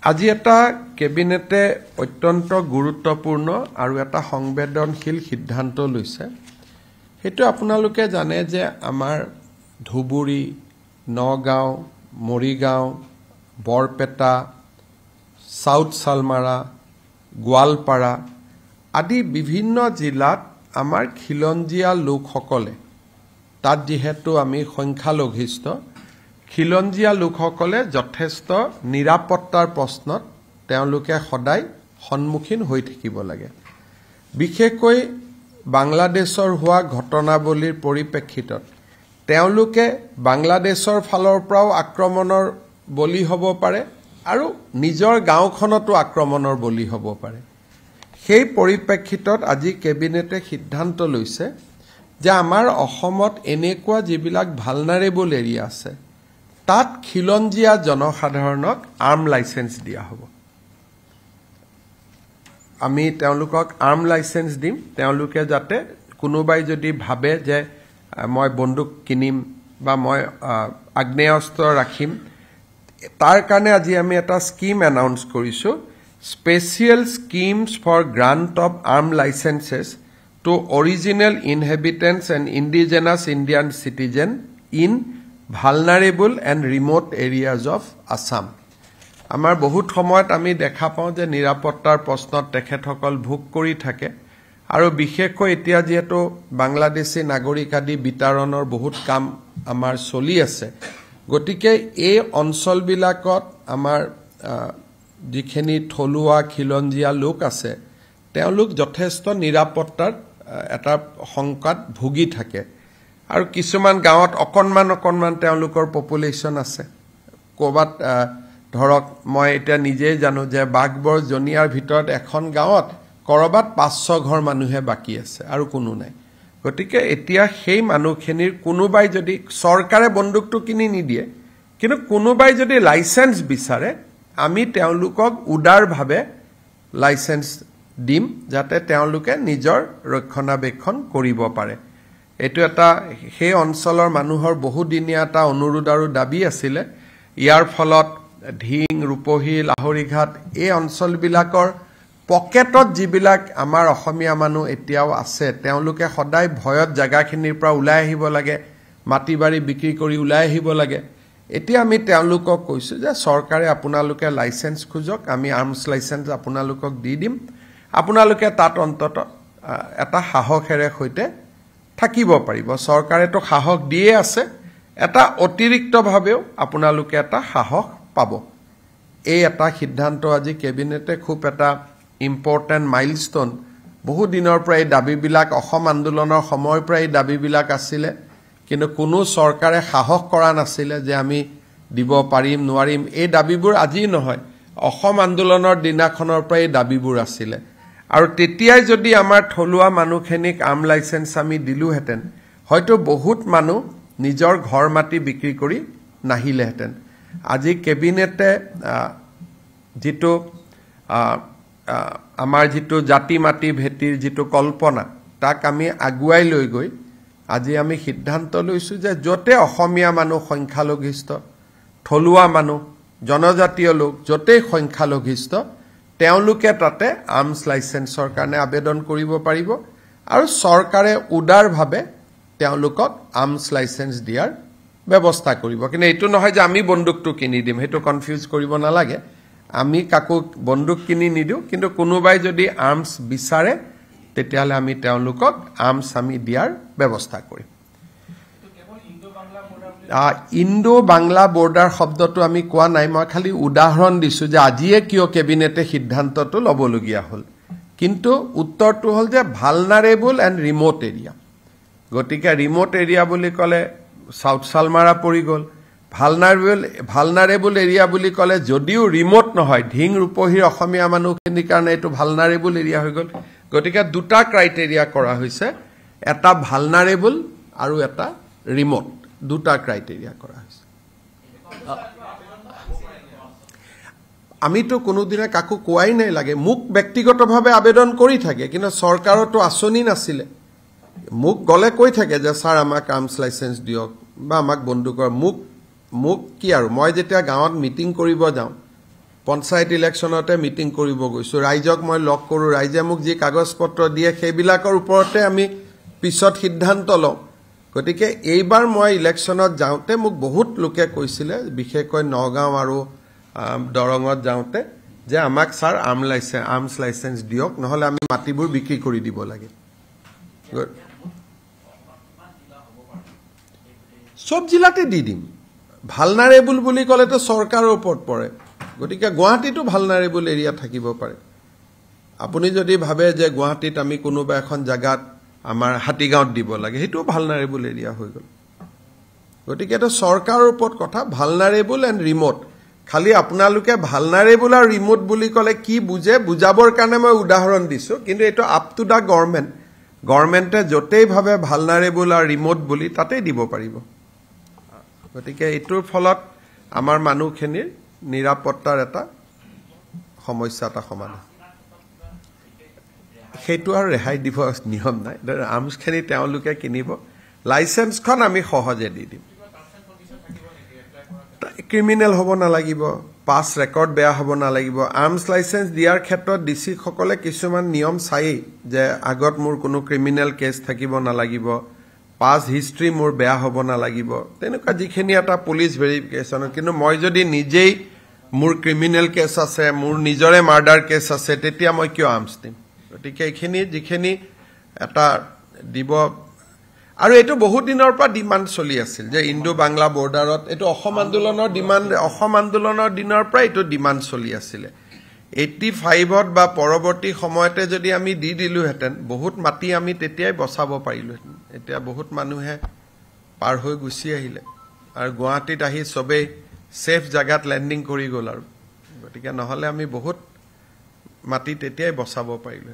আজি এটা কেবিনেটে অত্যন্ত গুৰুত্বপূৰ্ণ আৰু এটা সংবেদনশীল সিদ্ধান্ত লৈছে হেতু আপোনালোকে জানে যে আমাৰ ধুবুৰী নগাঁও মৰিগাঁও বৰপেটা সাউথ সালমাৰা গোৱালপাৰা আদি বিভিন্ন জিলাত আমাৰ খিলঞ্জীয়া লোকসকলে তাত যেহেতু আমি সংখ্যালঘিষ্ঠ খিলঞ্জীয়া লোকসকলে যথেষ্ট নিৰাপত্তাৰ প্ৰশ্নত তেওঁলোকে সদায় সন্মুখীন হৈ থাকিব লাগে বিশেষকৈ বাংলাদেশৰ হোৱা ঘটনাৱলীৰ পৰিপ্ৰেক্ষিতত তেওঁলোকে বাংলাদেশৰ ফালৰ পৰাও আক্ৰমণৰ বলি হ'ব পাৰে আৰু নিজৰ গাঁওখনতো আক্ৰমণৰ বলি হ'ব পাৰে সেই পৰিপ্ৰেক্ষিতত আজি কেবিনেটে সিদ্ধান্ত লৈছে যে আমাৰ অসমত এনেকুৱা যিবিলাক ভালনাৰেবল এৰিয়া আছে তাত খিলঞ্জীয়া জনসাধাৰণক আৰ্ম লাইসেন্স দিয়া হ'ব আমি তেওঁলোকক আৰ্ম লাইসেন্স দিম তেওঁলোকে যাতে কোনোবাই যদি ভাবে যে মই বন্দুক কিনিম বা মই আগ্নেয়াস্ত্ৰ ৰাখিম তাৰ কাৰণে আজি আমি এটা স্কিম এনাউন্স কৰিছো special schemes for grant of arm licences to original inhabitants and indigenous Indian citizen in vulnerable and remote areas of Assam. আমাৰ বহুত সময়ত আমি দেখা পাওঁ যে নিৰাপত্তাৰ প্ৰশ্নত তেখেতসকল ভোগ কৰি থাকে আৰু বিশেষকৈ এতিয়া যেহেতু বাংলাদেশী নাগৰিক আদি বিতৰণৰ বহুত কাম আমাৰ চলি আছে গতিকে এই অঞ্চলবিলাকত আমাৰ যিখিনি থলুৱা খিলঞ্জীয়া লোক আছে তেওঁলোক যথেষ্ট নিৰাপত্তাৰ এটা সংকট ভুগি থাকে আৰু কিছুমান গাঁৱত অকনমান তেওঁলোকৰ পপুলেশন আছে কোবাত ধৰক মই এটা নিজে জানো যে বাগবৰ জনিয়াৰ ভিতৰত এখন গাঁৱত কৰবাত 500 ঘৰ মানুহে বাকি আছে আৰু কোনো নাই গতিকে এতিয়া সেই মানুহখিনিৰ কোনোবাই যদি চৰকাৰে বন্দুকটো কিনি নিদিয়ে কিন্তু কোনোবাই যদি লাইসেন্স বিচাৰে আমি তেওঁলোকক উদাৰভাৱে লাইসেন্স দিম যাতে তেওঁলোকে নিজৰ ৰক্ষণাবেক্ষণ কৰিব পাৰে এটো এটা সেই অঞ্চলৰ মানুহৰ বহুদিনীয়া এটা অনুৰোধ আৰু দাবী আছিল ইয়াৰ ফলত ঢিং ৰূপহী লাহৰিঘাট এই অঞ্চলবিলাকৰ পকেটত যিবিলাক আমাৰ অসমীয়া মানুহ এতিয়াও আছে তেওঁলোকে সদায় ভয়ত জাগাখিনিৰ পৰা ওলাই আহিব লাগে মাটিবাৰী বিক্ৰী কৰি ওলাই আহিব লাগে এতিয়া আমি তেওঁলোকক কৈছো যে চৰকাৰে আপোনালোকে লাইসেন্স খুজক আমি আৰ্মছ লাইসেন্স আপোনালোকক দি দিম আপোনালোকে তাত অন্তত এটা সাহসেৰে হৈতে থাকিব পাৰিব চৰকাৰে তো সাহস দিয়ে আছে এটা অতিৰিক্ত ভাৱেও আপোনালোকে এটা সাহস পাব এই এটা সিদ্ধান্ত আজি কেবিনেটে খুব এটা ইম্পৰ্টেন্ট মাইলস্টোন বহু দিনৰ পৰা এই দাবীবিলাক অসম আন্দোলনৰ সময়ৰ পৰা এই দাবীবিলাক আছিল কিন্তু কোনো চৰকাৰে সাহস কৰা নাছিল যে আমি দিব পাৰিম নোৱাৰিম এই দাবীবোৰ আজি নহয় অসম আন্দোলনৰ দিনাখনৰ পৰা এই দাবীবোৰ আছিল আৰু তেতিয়াই যদি আমাৰ থলুৱা মানুহখিনিক আৰ্ম লাইসেন্স আমি দিলুহেতেন হয়তো বহুত মানুহ নিজৰ ঘৰ মাটি বিক্ৰী কৰি নাহিলেহেতেন আজি কেবিনেটে যেটো আমাৰ যেটো জাতি মাটি ভেটিৰ যেটো কল্পনা তাক আমি আগুৱাই লৈ গৈ আজি আমি সিদ্ধান্ত লৈছো যে যতে অসমীয়া মানুহ সংখ্যালঘিষ্ঠ থলুৱা মানুহ জনজাতীয় লোক যতে সংখ্যালঘিষ্ঠ তেওঁলোকে তাতে আৰ্মছ লাইসেন্সৰ কাৰণে আবেদন কৰিব পাৰিব আৰু চৰকাৰে উদাৰভাৱে তেওঁলোকক আৰ্মছ লাইসেন্স দিয়াৰ ব্যৱস্থা কৰিব কিন্তু এটো নহয় যে আমি বন্দুকটো কিনি দিম হেতু কনফিউজ কৰিব নালাগে আমি কাকো বন্দুক কিনি নিদিও কিন্তু কোনোবাই যদি আৰ্মছ বিচাৰে তেতিয়ালে আমি তেওঁলোকক আৰ্মছ আমি দিয়াৰ ব্যৱস্থা কৰিম ইণ্ডো বাংলা বৰ্ডাৰ শব্দটো আমি কোৱা নাই মই খালি উদাহৰণ দিছো যে আজিয়ে কিয় কেবিনেটে সিদ্ধান্তটো লবলগীয়া হল কিন্তু উত্তৰটো হল যে ভালনাৰেবল এণ্ড ৰিমোট এৰিয়া গতিকে ৰিমোট এৰিয়া বুলি কলে সাউথ সালমাৰা পৰি গল ভালনাৰেবল এৰিয়া বুলি কলে যদিও ৰিমোট নহয় ঢিং ৰূপহীৰ অসমীয়া মানুহখিনিৰ কাৰণে এটো ভালনাৰেবল এৰিয়া হৈ গল গতিকে দুটা ক্ৰাইটেৰিয়া কৰা হৈছে এটা ভালনাৰেবল আৰু এটা ৰিমোট দুটা ক্ৰাইটেৰিয়া কৰা হৈছে আমি তো কোনোদিনে কাকো কোৱাই নাই লাগে মুক ব্যক্তিগতভাৱে আবেদন কৰি থাকে কিন্তু চৰকাৰতো আছনি নাছিলে মুক গলে কৈ থাকে যে স্যাৰ আমাক আৰ্মছ লাইসেন্স দিয়ক বা আমাক বন্দুকৰ মুক কি আৰু মই যেতিয়া গাঁৱত মিটিং কৰিব যাওঁ পঞ্চায়ত ইলেকশ্যনতে মিটিং কৰিব গৈছো ৰাইজক মই লগ কৰো ৰাইজে মোক যি কাগজ পত্ৰ দিয়ে সেইবিলাকৰ ওপৰতে আমি পিছত সিদ্ধান্ত লওঁ গতিকে এইবাৰ মই ইলেকশ্যনত যাওঁতে মোক বহুত লোকে কৈছিলে বিশেষকৈ নগাঁও আৰু দৰঙত যাওঁতে যে আমাক স্যাৰ আৰ্মছ লাইসেন্স দিয়ক নহলে আমি মাটিবোৰ বিক্ৰী কৰি দিব লাগে সব জিলাতে দি দিম ভালনাৰেবল বুলি কলেতো চৰকাৰৰ ওপৰত পৰে গতিকে গুৱাহাটীটো ভালনাৰেবল এৰিয়া থাকিব পাৰে আপুনি যদি ভাবে যে গুৱাহাটীত আমি কোনোবা এখন জায়গাত আমাৰ হাতীগাঁৱত দিব লাগে হেতু ভালনাৰেবল এৰিয়া হৈ গল গতিকে এটা চৰকাৰৰ ওপৰত কথা ভালনাৰেবল এণ্ড ৰিমোট খালি আপোনালোকে ভালনাৰেবল আৰু ৰিমোট বুলি কলে কি বুজে বুজাবৰ কাৰণে মই উদাহৰণ দিছো কিন্তু এটো আপ টু দা গভৰ্নমেণ্টে যতেই ভাবে ভালনাৰেবল আৰু ৰিমোট বুলি তাতেই দিব পাৰিব গতিকে এটোৰ ফলত আমাৰ মানুহখিনিৰ নিৰাপত্তাৰ এটা সমস্যা এটা সমাধান সেইটো আৰু ৰেহাই দিব নিয়ম নাই আৰ্মছখিনি তেওঁলোকে কিনিব লাইসেন্সখন আমি সহজে দি দিম ক্ৰিমিনেল হ'ব নালাগিব পাছ ৰেকৰ্ড বেয়া হ'ব নালাগিব আৰ্মছ লাইসেন্স দিয়াৰ ক্ষেত্ৰত ডিসি সকলে কিছুমান নিয়ম চাই যে আগত মোৰ কোনো ক্ৰিমিনেল কেছ থাকিব নালাগিব পাছ হিষ্ট্ৰি মোৰ বেয়া হ'ব নালাগিব তেনেকুৱা যিখিনি এটা পুলিশ ভেৰিফিকেশন কিন্তু মই যদি নিজেই মোৰ ক্ৰিমিনেল কেছ আছে মোৰ নিজৰে মাৰ্ডাৰ কেছ আছে তেতিয়া মই কিয় আৰ্মছ দিম গতিকে এইখিনি যিখিনি এটা দিব আৰু এটো বহুত দিনৰ পৰা ডিমান্ড চলি আছিল যে ইণ্ডো বাংলা বৰ্ডাৰত এটো অসম আন্দোলনৰ দিনৰ পৰা এটো ডিমান্ড চলি আছিল 85ত বা পৰৱৰ্তী সময়তে যদি আমি দি দিলু হেতেন বহুত মাটি আমি তেতিয়াই বচাব পাৰিলু হেতেন এতিয়া বহুত মানুহে পাৰ হৈ গুছি আহিলে আৰু গুৱাহাটীত আহি সবে সেফ জাগাত ল্যান্ডিং কৰি গল আৰু গতিকে নহলে আমি বহুত মাটি তেতিয়াই বচাব পাৰিলু